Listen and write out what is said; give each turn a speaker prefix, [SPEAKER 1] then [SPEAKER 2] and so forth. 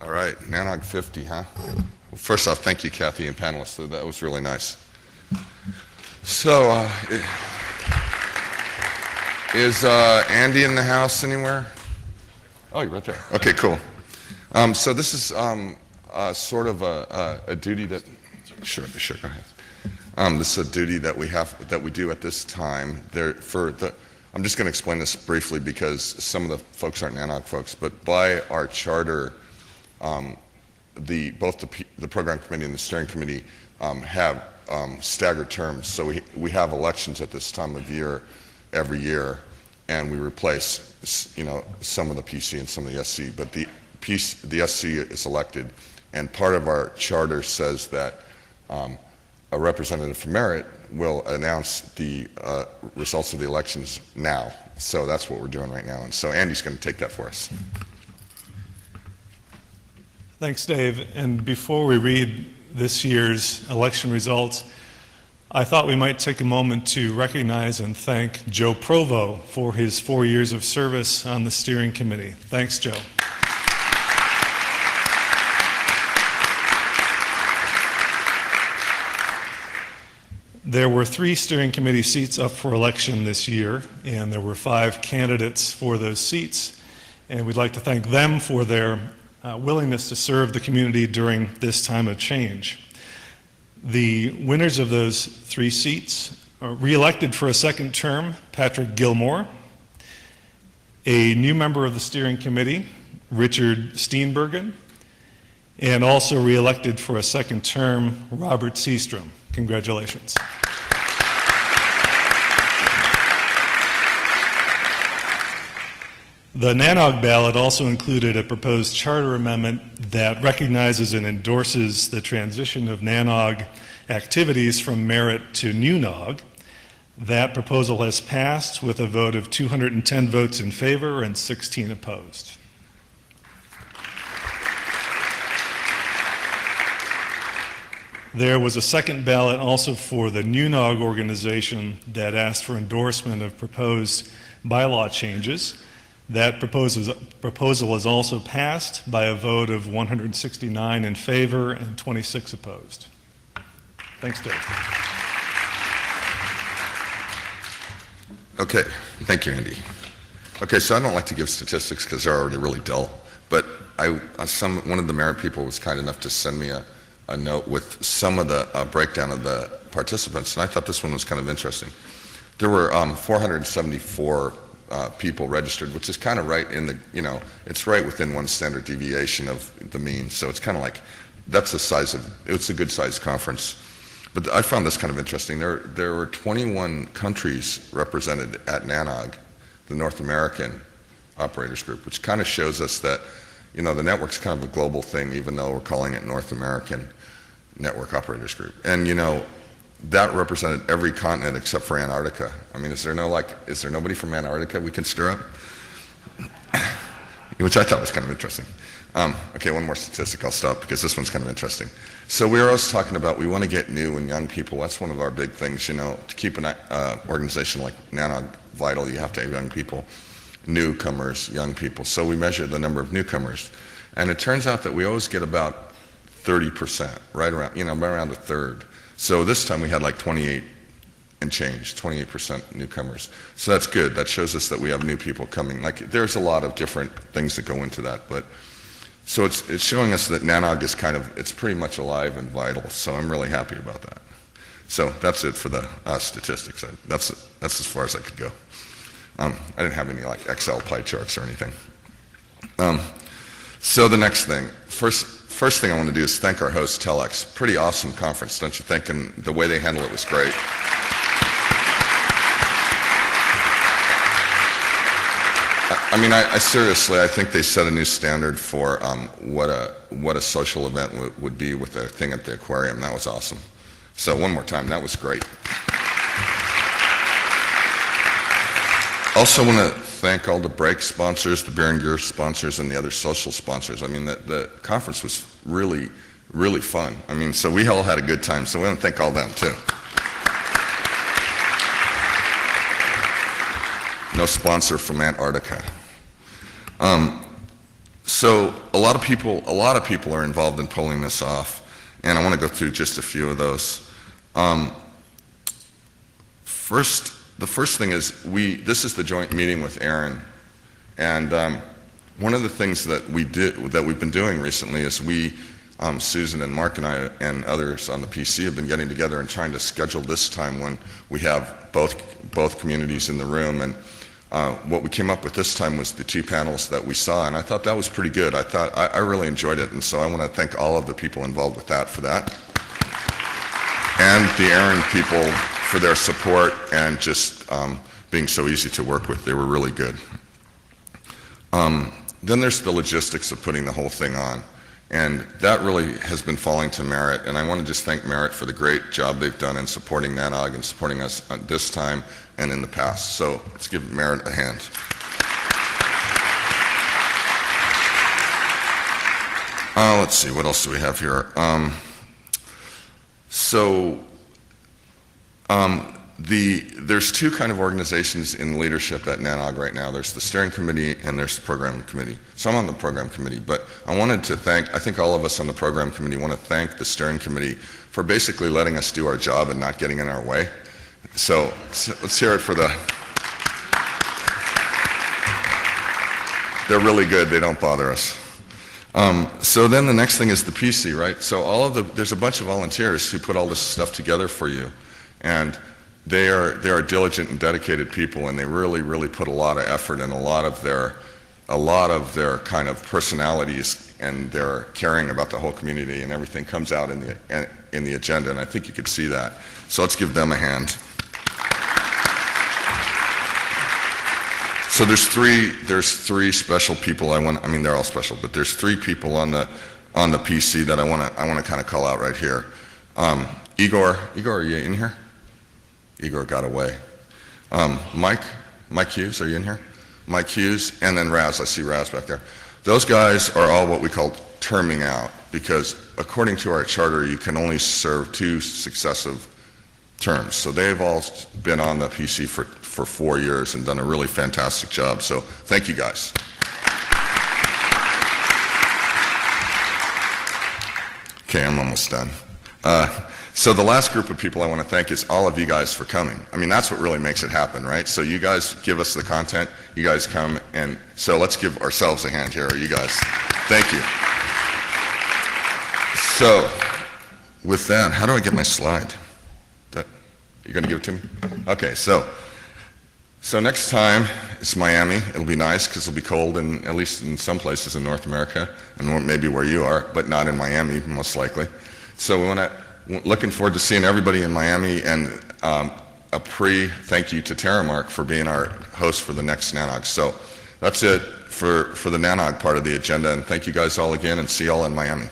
[SPEAKER 1] All right, NANOG 50, huh? Well, first off, thank you, Kathy, and panelists. That was really nice. So, is Andy in the house anywhere? Oh, you're right there. Okay, cool. So this is sort of a duty that, sure, go ahead. This is a duty that we do at this time. I'm just going to explain this briefly because some of the folks aren't NANOG folks, but by our charter, both the program committee and the steering committee have staggered terms. So we have elections at this time of year every year, and we replace some of the PC and some of the SC. But the SC is elected, and part of our charter says that a representative from merit will announce the results of the elections now. So that's what we're doing right now, and so Andy's going to take that for us.
[SPEAKER 2] Thanks, Dave. And before we read this year's election results, I thought we might take a moment to recognize and thank Joe Provo for his 4 years of service on the steering committee. Thanks, Joe. There were 3 steering committee seats up for election this year, and there were 5 candidates for those seats. And we'd like to thank them for their willingness to serve the community during this time of change. The winners of those 3 seats are re-elected for a second term, Patrick Gilmore, a new member of the steering committee, Richard Steenbergen, and also re-elected for a second term, Robert Seastrom. Congratulations. The NANOG ballot also included a proposed charter amendment that recognizes and endorses the transition of NANOG activities from merit to NUNOG. That proposal has passed with a vote of 210 votes in favor and 16 opposed. There was a second ballot also for the NUNOG organization that asked for endorsement of proposed bylaw changes. That proposal is also passed by a vote of 169 in favor and 26 opposed. Thanks, Dave.
[SPEAKER 1] Okay, thank you, Andy. Okay, so I don't like to give statistics because they're already really dull, but one of the merit people was kind enough to send me a note with some of the breakdown of the participants, and I thought this one was kind of interesting. There were 474 people registered, which is kind of right in the, it's right within one standard deviation of the mean. So it's kind of like, that's the size of, it's a good sized conference. But I found this kind of interesting. There were 21 countries represented at NANOG, the North American Operators Group, which kind of shows us that, the network's kind of a global thing, even though we're calling it North American Network Operators Group. And, that represented every continent except for Antarctica. I mean, is there nobody from Antarctica we can stir up? Which I thought was kind of interesting. Okay, one more statistic, I'll stop because this one's kind of interesting. So we were always talking about we want to get new and young people. That's one of our big things, to keep an organization like NANOG vital, you have to have young people, newcomers, young people. So we measure the number of newcomers. And it turns out that we always get about 30%, right around, around a third. So this time we had like 28 and change, 28% newcomers. So that's good. That shows us that we have new people coming. Like there's a lot of different things that go into that, but so it's showing us that NANOG is it's pretty much alive and vital. So I'm really happy about that. So that's it for the statistics. That's as far as I could go. I didn't have any like Excel pie charts or anything. So the next thing, First thing I want to do is thank our host, Telex. Pretty awesome conference, don't you think? And the way they handle it was great. I seriously, I think they set a new standard for what a social event would be with a thing at the aquarium. That was awesome. So one more time, that was great. Also want to thank all the break sponsors, the beer and gear sponsors, and the other social sponsors. The conference was really, really fun. So we all had a good time, so we want to thank all them too. No sponsor from Antarctica. So a lot of people are involved in pulling this off, and I want to go through just a few of those. The first thing is this is the joint meeting with Aaron, and one of the things that we've been doing recently is Susan and Mark and I and others on the PC have been getting together and trying to schedule this time when we have both communities in the room. And what we came up with this time was the two panels that we saw, and I thought that was pretty good. I really enjoyed it, and so I want to thank all of the people involved with that for that, and the Aaron people for their support and just being so easy to work with. They were really good. Then there's the logistics of putting the whole thing on, and that really has been falling to Merit, and I want to just thank Merit for the great job they've done in supporting NANOG and supporting us at this time and in the past. So let's give Merit a hand. Let's see, what else do we have here? There's two kind of organizations in leadership at NANOG right now. There's the steering committee and there's the program committee. So I'm on the program committee, but I think all of us on the program committee want to thank the steering committee for basically letting us do our job and not getting in our way. So let's hear it for they're really good, they don't bother us. So then the next thing is the PC, right? So there's a bunch of volunteers who put all this stuff together for you, and they are diligent and dedicated people, and they really put a lot of effort and a lot of their kind of personalities and their caring about the whole community, and everything comes out in the agenda, and I think you could see that. So let's give them a hand. So there's three special people they're all special, but there's three people on the PC that I want to kind of call out right here. Igor, are you in here? Igor got away. Mike Hughes, are you in here? Mike Hughes, and then Raz. I see Raz back there. Those guys are all what we call terming out, because according to our charter, you can only serve 2 successive terms. So they've all been on the PC for 4 years and done a really fantastic job. So thank you guys. Okay, I'm almost done. So the last group of people I want to thank is all of you guys for coming. I mean, that's what really makes it happen, right? So you guys give us the content, you guys come, and so let's give ourselves a hand here, you guys. Thank you. So with that, how do I get my slide? You're going to give it to me? Okay, so next time it's Miami. It'll be nice because it'll be cold, at least in some places in North America, and maybe where you are, but not in Miami, most likely. So looking forward to seeing everybody in Miami, and a thank you to Terramark for being our host for the next NANOG. So that's it for the NANOG part of the agenda, and thank you guys all again, and see you all in Miami.